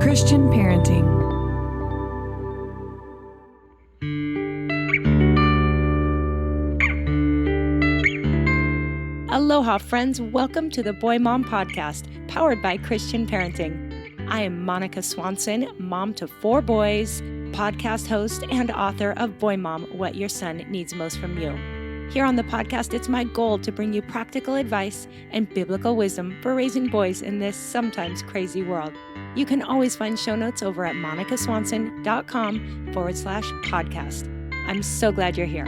Christian parenting. Aloha, friends. Welcome to the Boy Mom Podcast, powered by Christian Parenting. I am Monica Swanson, mom to 4 boys, podcast host, and author of Boy Mom, What Your Son Needs Most from You. Here on the podcast, it's my goal to bring you practical advice and biblical wisdom for raising boys in this sometimes crazy world. You can always find show notes over at monicaswanson.com/podcast. I'm so glad you're here.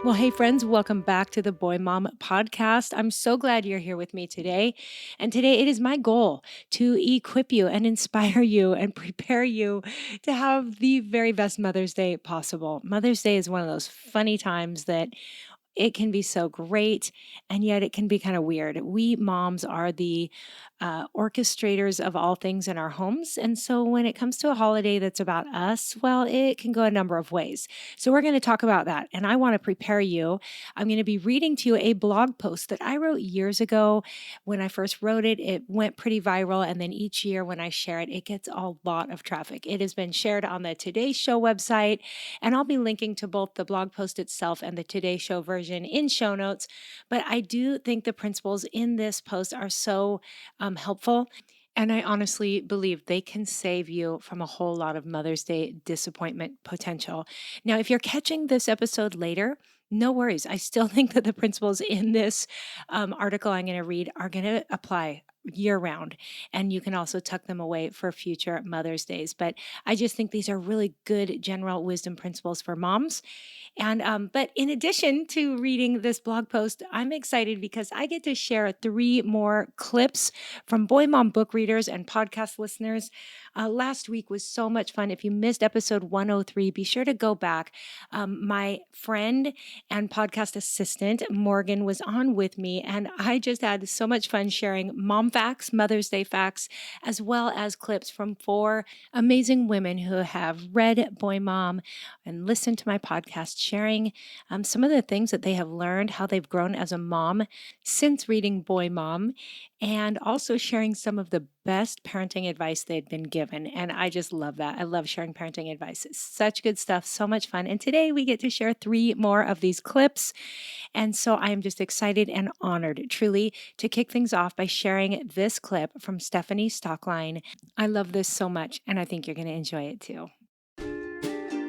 Well, hey friends, welcome back to the Boy Mom Podcast. I'm so glad you're here with me today. And today it is my goal to equip you and inspire you and prepare you to have the very best Mother's Day possible. Mother's Day is one of those funny times that it can be so great, and yet it can be kind of weird. We moms are the orchestrators of all things in our homes. And so when it comes to a holiday that's about us, well, it can go a number of ways. So we're going to talk about that. And I want to prepare you. I'm going to be reading to you a blog post that I wrote years ago. When I first wrote it, it went pretty viral. And then each year when I share it, it gets a lot of traffic. It has been shared on the Today Show website. And I'll be linking to both the blog post itself and the Today Show version in show notes. But I do think the principles in this post are so helpful. And I honestly believe they can save you from a whole lot of Mother's Day disappointment potential. Now, if you're catching this episode later, no worries. I still think that the principles in this article I'm going to read are going to apply year round. And you can also tuck them away for future Mother's Days. But I just think these are really good general wisdom principles for moms. And but in addition to reading this blog post, I'm excited because I get to share 3 more clips from Boy Mom book readers and podcast listeners. Last week was so much fun. If you missed episode 103, be sure to go back. My friend and podcast assistant, Morgan, was on with me, and I just had so much fun sharing mom facts, Mother's Day facts, as well as clips from 4 amazing women who have read Boy Mom and listened to my podcast, sharing some of the things that they have learned, how they've grown as a mom since reading Boy Mom, and also sharing some of the best parenting advice they'd been given. And I just love that. I love sharing parenting advice. It's such good stuff, so much fun. And today we get to share 3 more of these clips. And so I am just excited and honored, truly, to kick things off by sharing this clip from Stephanie Stockline. I love this so much, and I think you're going to enjoy it too.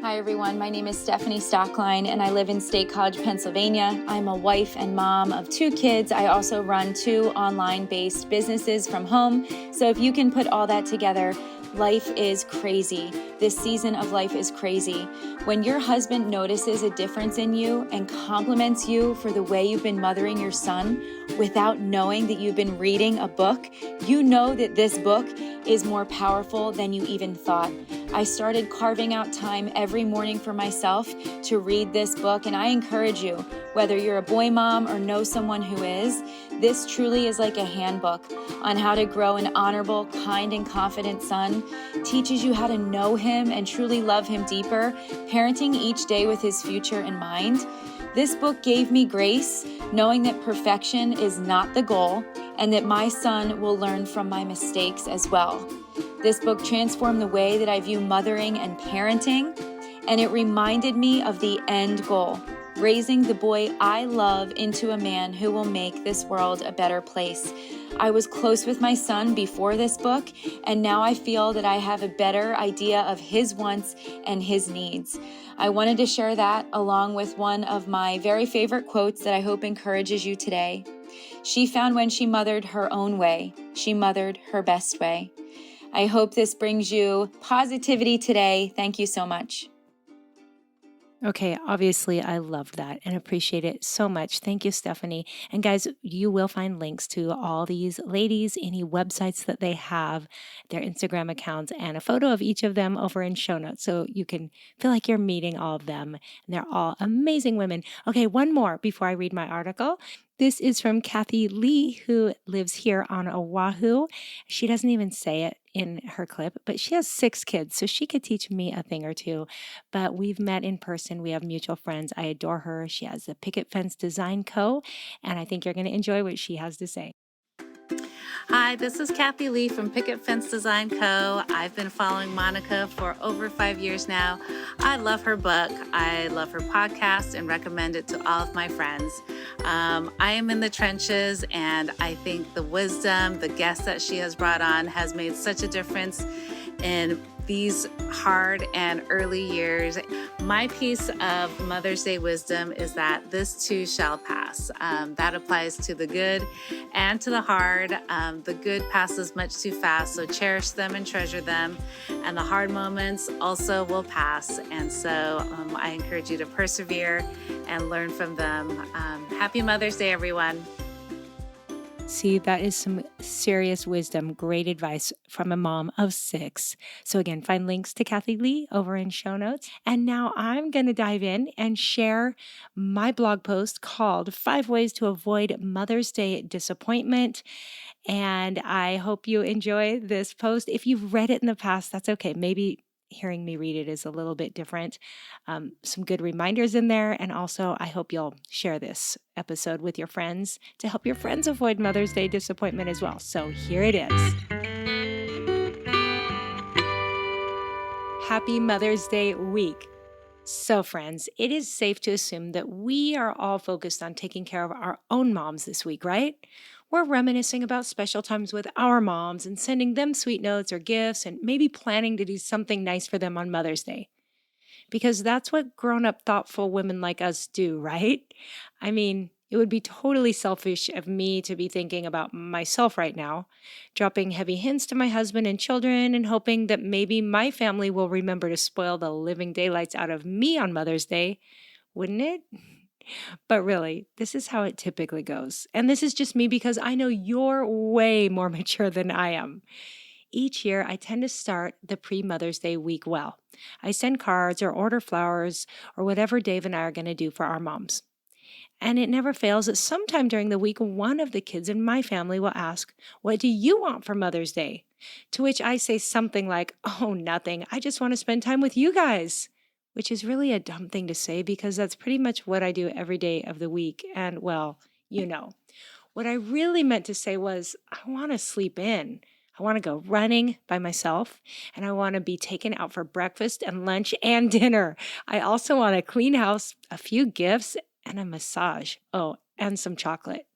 Hi everyone, my name is Stephanie Stockline and I live in State College, Pennsylvania. I'm a wife and mom of 2 kids. I also run 2 online-based businesses from home. So if you can put all that together, life is crazy. This season of life is crazy. When your husband notices a difference in you and compliments you for the way you've been mothering your son without knowing that you've been reading a book, you know that this book is more powerful than you even thought. I started carving out time every morning for myself to read this book, and I encourage you, whether you're a boy mom or know someone who is, this truly is like a handbook on how to grow an honorable, kind, and confident son. Teaches you how to know him and truly love him deeper, parenting each day with his future in mind. This book gave me grace, knowing that perfection is not the goal and that my son will learn from my mistakes as well. This book transformed the way that I view mothering and parenting, and it reminded me of the end goal, raising the boy I love into a man who will make this world a better place. I was close with my son before this book, and now I feel that I have a better idea of his wants and his needs. I wanted to share that along with one of my very favorite quotes that I hope encourages you today. She found when she mothered her own way, she mothered her best way. I hope this brings you positivity today. Thank you so much. Okay, obviously I love that and appreciate it so much. Thank you, Stephanie. And guys, you will find links to all these ladies, any websites that they have, their Instagram accounts, and a photo of each of them over in show notes. So you can feel like you're meeting all of them. And they're all amazing women. Okay, one more before I read my article. This is from Kathy Lee, who lives here on Oahu. She doesn't even say it in her clip, but she has 6 kids, so she could teach me a thing or two. But we've met in person. We have mutual friends. I adore her. She has the Picket Fence Design Co., and I think you're going to enjoy what she has to say. Hi, this is Kathy Lee from Picket Fence Design Co. I've been following Monica for over 5 years now. I love her book. I love her podcast and recommend it to all of my friends. I am in the trenches, and I think the wisdom, the guests that she has brought on has made such a difference in these hard and early years. My piece of Mother's Day wisdom is that this too shall pass. That applies to the good and to the hard. The good passes much too fast, so cherish them and treasure them. And the hard moments also will pass. And so I encourage you to persevere and learn from them. Happy Mother's Day, everyone. See, that is some serious wisdom, great advice from a mom of 6. So again, find links to Kathy Lee over in show notes. And now I'm going to dive in and share my blog post called 5 Ways to Avoid Mother's Day Disappointment. And I hope you enjoy this post. If you've read it in the past, that's okay. Maybe hearing me read it is a little bit different. Some good reminders in there. And also, I hope you'll share this episode with your friends to help your friends avoid Mother's Day disappointment as well. So here it is. Happy Mother's Day week. So friends, it is safe to assume that we are all focused on taking care of our own moms this week, right? We're reminiscing about special times with our moms and sending them sweet notes or gifts and maybe planning to do something nice for them on Mother's Day. Because that's what grown-up, thoughtful women like us do, right? I mean, it would be totally selfish of me to be thinking about myself right now, dropping heavy hints to my husband and children and hoping that maybe my family will remember to spoil the living daylights out of me on Mother's Day, wouldn't it? But really, this is how it typically goes. And this is just me because I know you're way more mature than I am. Each year, I tend to start the pre-Mother's Day week well. I send cards or order flowers or whatever Dave and I are going to do for our moms. And it never fails that sometime during the week, one of the kids in my family will ask, "What do you want for Mother's Day?" To which I say something like, "Oh, nothing. I just want to spend time with you guys." Which is really a dumb thing to say because that's pretty much what I do every day of the week. And well, you know, what I really meant to say was I want to sleep in. I want to go running by myself, and I want to be taken out for breakfast and lunch and dinner. I also want a clean house, a few gifts, and a massage. Oh, and some chocolate.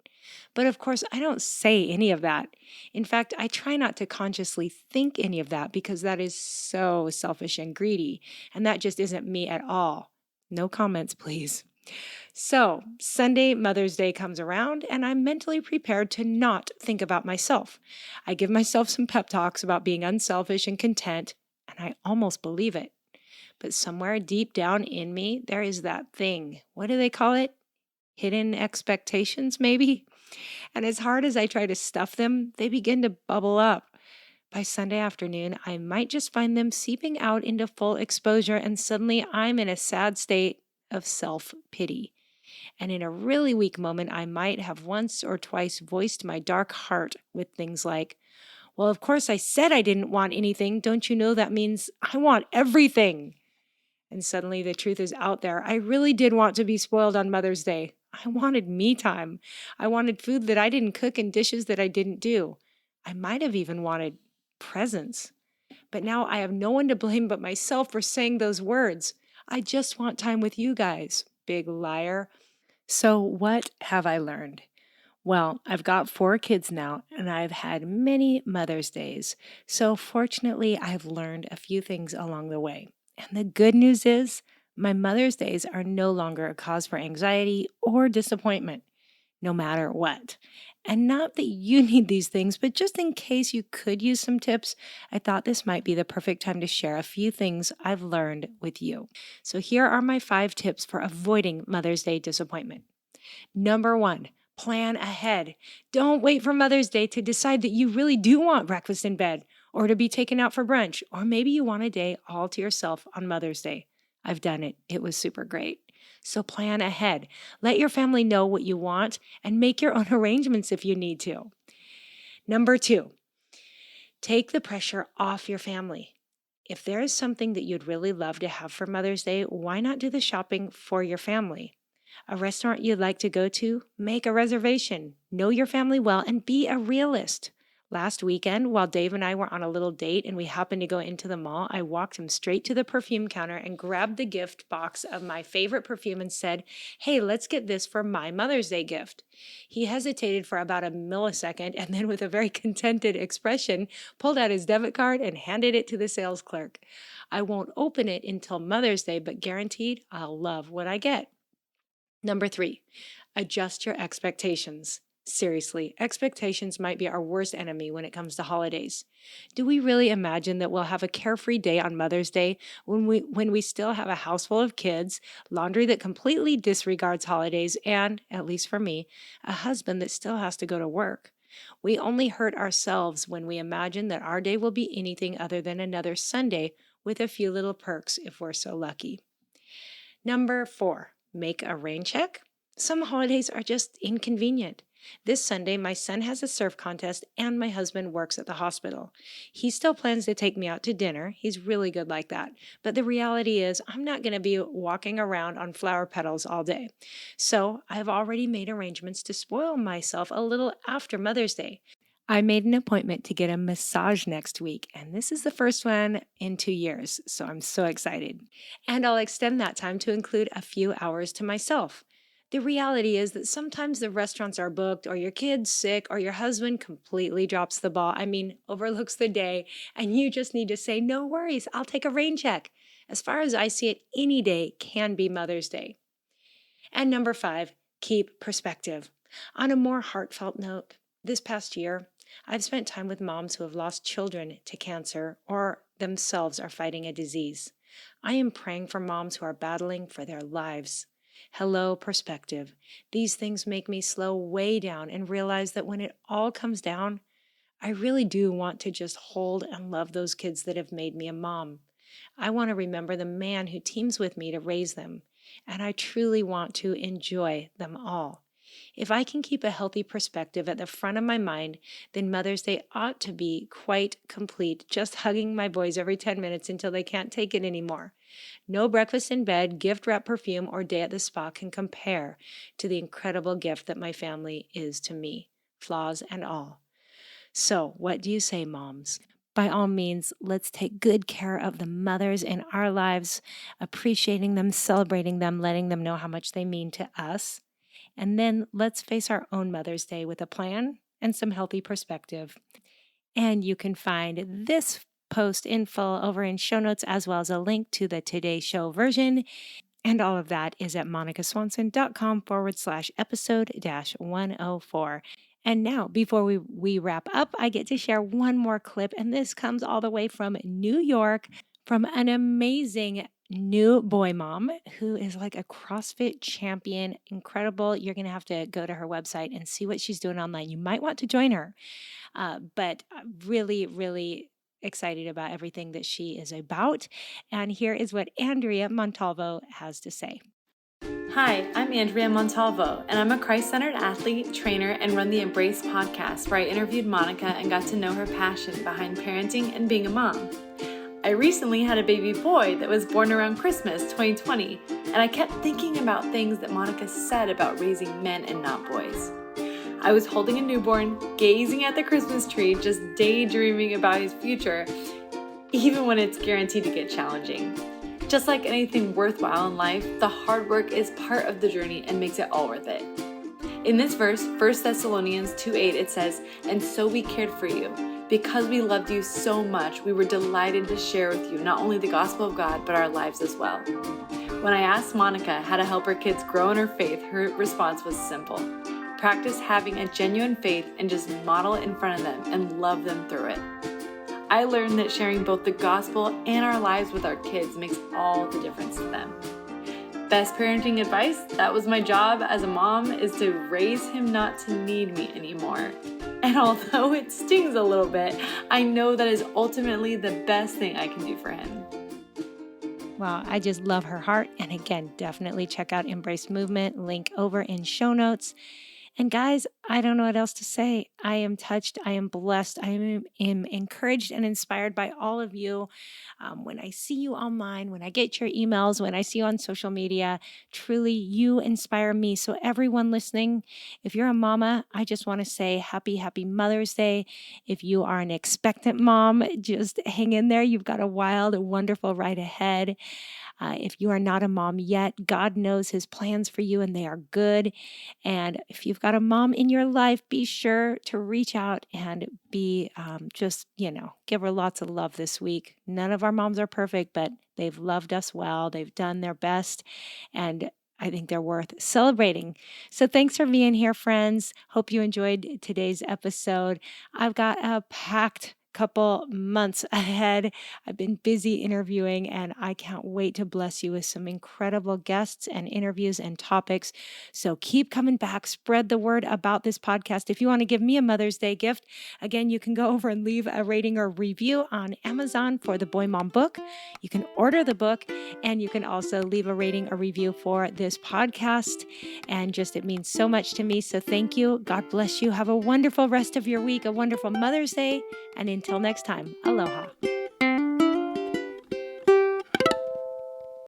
But of course, I don't say any of that. In fact, I try not to consciously think any of that because that is so selfish and greedy, and that just isn't me at all. No comments, please. So, Sunday, Mother's Day comes around, and I'm mentally prepared to not think about myself. I give myself some pep talks about being unselfish and content, and I almost believe it. But somewhere deep down in me, there is that thing. What do they call it? Hidden expectations, maybe? And as hard as I try to stuff them, they begin to bubble up. By Sunday afternoon, I might just find them seeping out into full exposure, and suddenly I'm in a sad state of self-pity. And in a really weak moment, I might have once or twice voiced my dark heart with things like, "Well, of course I said I didn't want anything. Don't you know that means I want everything?" And suddenly the truth is out there. I really did want to be spoiled on Mother's Day. I wanted me time. I wanted food that I didn't cook and dishes that I didn't do. I might have even wanted presents. But now I have no one to blame but myself for saying those words. I just want time with you guys. Big liar. So what have I learned? Well, I've got 4 kids now, and I've had many Mother's Days. So fortunately, I've learned a few things along the way. And the good news is, my Mother's Days are no longer a cause for anxiety or disappointment, no matter what. And not that you need these things, but just in case you could use some tips, I thought this might be the perfect time to share a few things I've learned with you. So here are my 5 tips for avoiding Mother's Day disappointment. Number 1, plan ahead. Don't wait for Mother's Day to decide that you really do want breakfast in bed or to be taken out for brunch, or maybe you want a day all to yourself on Mother's Day. I've done it. It was super great. So plan ahead. Let your family know what you want and make your own arrangements if you need to. Number 2, Take the pressure off your family. If there is something that you'd really love to have for Mother's Day, why not do the shopping for your family? A restaurant you'd like to go to? Make a reservation. Know your family well and be a realist. Last weekend, while Dave and I were on a little date and we happened to go into the mall, I walked him straight to the perfume counter and grabbed the gift box of my favorite perfume and said, "Hey, let's get this for my Mother's Day gift." He hesitated for about a millisecond and then, with a very contented expression, pulled out his debit card and handed it to the sales clerk. I won't open it until Mother's Day, but guaranteed I'll love what I get. Number 3, adjust your expectations. Seriously, expectations might be our worst enemy when it comes to holidays. Do we really imagine that we'll have a carefree day on Mother's Day when we still have a house full of kids, laundry that completely disregards holidays, and, at least for me, a husband that still has to go to work? We only hurt ourselves when we imagine that our day will be anything other than another Sunday with a few little perks if we're so lucky. Number 4, make a rain check. Some holidays are just inconvenient. This Sunday, my son has a surf contest and my husband works at the hospital. He still plans to take me out to dinner. He's really good like that. But the reality is, I'm not going to be walking around on flower petals all day. So I've already made arrangements to spoil myself a little after Mother's Day. I made an appointment to get a massage next week, and this is the first one in 2 years, so I'm so excited. And I'll extend that time to include a few hours to myself. The reality is that sometimes the restaurants are booked, or your kid's sick, or your husband completely drops the ball, overlooks the day, and you just need to say, "No worries, I'll take a rain check." As far as I see it, any day can be Mother's Day. And number 5, keep perspective. On a more heartfelt note, this past year, I've spent time with moms who have lost children to cancer or themselves are fighting a disease. I am praying for moms who are battling for their lives. Hello, perspective. These things make me slow way down and realize that when it all comes down, I really do want to just hold and love those kids that have made me a mom. I want to remember the man who teams with me to raise them, and I truly want to enjoy them all. If I can keep a healthy perspective at the front of my mind, then Mother's Day ought to be quite complete, just hugging my boys every 10 minutes until they can't take it anymore. No breakfast in bed, gift wrap perfume, or day at the spa can compare to the incredible gift that my family is to me, flaws and all. So, what do you say, moms? By all means, let's take good care of the mothers in our lives, appreciating them, celebrating them, letting them know how much they mean to us. And then let's face our own Mother's Day with a plan and some healthy perspective. And you can find this post in full over in show notes, as well as a link to the Today Show version. And all of that is at monicaswanson.com/episode-104. And now, before we wrap up, I get to share one more clip, and this comes all the way from New York from an amazing new boy mom who is like a CrossFit champion. Incredible. You're going to have to go to her website and see what she's doing online. You might want to join her, but really, really excited about everything that she is about. And here is what Andrea Montalvo has to say. Hi, I'm Andrea Montalvo, and I'm a Christ-centered athlete, trainer, and run the Embrace podcast, where I interviewed Monica and got to know her passion behind parenting and being a mom. I recently had a baby boy that was born around Christmas 2020, and I kept thinking about things that Monica said about raising men and not boys. I was holding a newborn, gazing at the Christmas tree, just daydreaming about his future, even when it's guaranteed to get challenging. Just like anything worthwhile in life, the hard work is part of the journey and makes it all worth it. In this verse, 1 Thessalonians 2:8, it says, "And so we cared for you. Because we loved you so much, we were delighted to share with you not only the gospel of God, but our lives as well." When I asked Monica how to help her kids grow in her faith, her response was simple. Practice having a genuine faith and just model it in front of them and love them through it. I learned that sharing both the gospel and our lives with our kids makes all the difference to them. Best parenting advice? That was my job as a mom, is to raise him not to need me anymore. And although it stings a little bit, I know that is ultimately the best thing I can do for him. Wow, I just love her heart. And again, definitely check out Embrace Movement, link over in show notes. And guys, I don't know what else to say. I am touched. I am blessed. I am encouraged and inspired by all of you. When I see you online, when I get your emails, when I see you on social media, truly you inspire me. So everyone listening, if you're a mama, I just want to say happy Mother's Day. If you are an expectant mom, just hang in there. You've got a wild, wonderful ride ahead. If you are not a mom yet, God knows his plans for you and they are good. And if you've got a mom in your life, be sure to reach out and be give her lots of love this week. None of our moms are perfect, but they've loved us well. They've done their best. And I think they're worth celebrating. So thanks for being here, friends. Hope you enjoyed today's episode. I've got a packed couple months ahead. I've been busy interviewing, and I can't wait to bless you with some incredible guests and interviews and topics. So keep coming back. Spread the word about this podcast. If you want to give me a Mother's Day gift, again, you can go over and leave a rating or review on Amazon for the Boy Mom book. You can order the book, and you can also leave a rating or review for this podcast. And it means so much to me. So thank you. God bless you. Have a wonderful rest of your week, a wonderful Mother's Day. And until next time, aloha.